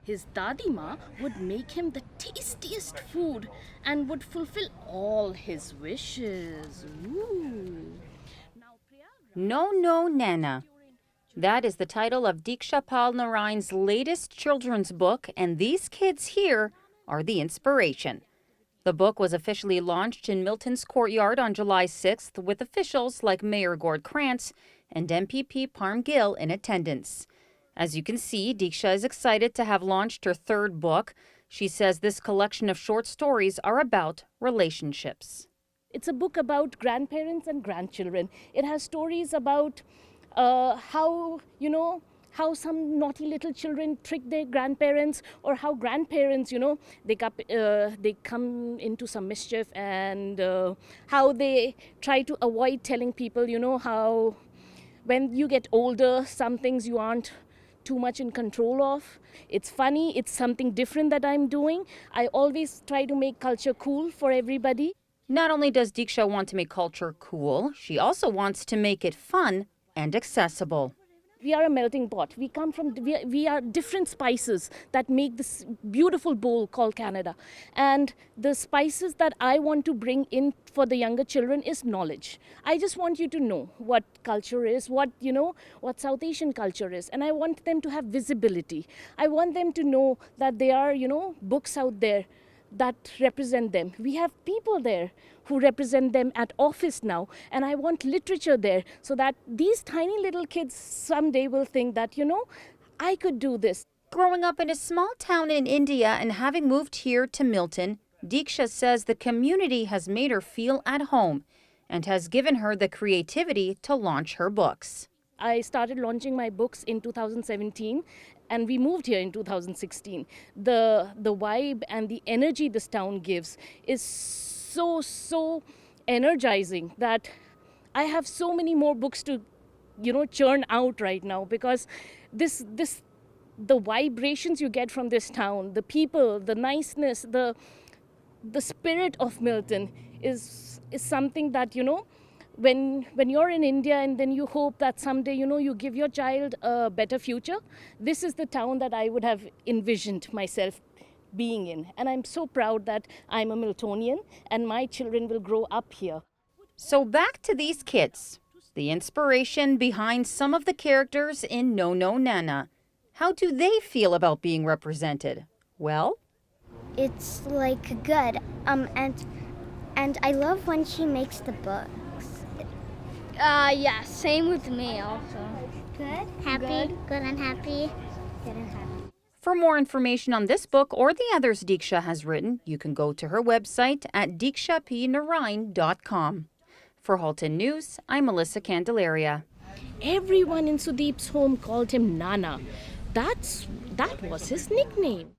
His dadima would make him the tastiest food and would fulfill all his wishes. Ooh. Nono Nana. That is the title of Diksha Pal Narayan's latest children's book, and these kids here are the inspiration. The book was officially launched in Milton's courtyard on July 6th with officials like Mayor Gord Krantz and MPP Parm Gill in attendance. As you can see, Diksha is excited to have launched her third book. She says this collection of short stories are about relationships. It's a book about grandparents and grandchildren. It has stories about how some naughty little children trick their grandparents, or how grandparents, they come into some mischief, and how they try to avoid telling people, how when you get older, some things you aren't too much in control of. It's funny, it's something different that I'm doing. I always try to make culture cool for everybody. Not only does Diksha want to make culture cool, she also wants to make it fun and accessible. We are a melting pot. We are different spices that make this beautiful bowl called Canada. And the spices that I want to bring in for the younger children is knowledge. I just want you to know what culture is, what South Asian culture is. And I want them to have visibility. I want them to know that there are, books out there that represent them. We have people there who represent them at office now, and I want literature there so that these tiny little kids someday will think that, I could do this. Growing up in a small town in India and having moved here to Milton, Diksha says the community has made her feel at home and has given her the creativity to launch her books. I started launching my books in 2017, and we moved here in 2016. The vibe and the energy this town gives is so energizing that I have so many more books to, churn out right now, because the vibrations you get from this town, the people, the niceness, the spirit of Milton is something that, when you're in India and then you hope that someday, you give your child a better future, this is the town that I would have envisioned myself being in. And I'm so proud that I'm a Miltonian and my children will grow up here. So back to these kids, the inspiration behind some of the characters in Nono Nana. How do they feel about being represented? Well, it's like good. And I love when she makes the books. Yeah, same with me also. Good, happy, good and happy. Good and happy. For more information on this book or the others Diksha has written, you can go to her website at dikshapnarayan.com. For Halton News, I'm Melissa Candelaria. Everyone in Sudeep's home called him Nana. That was his nickname.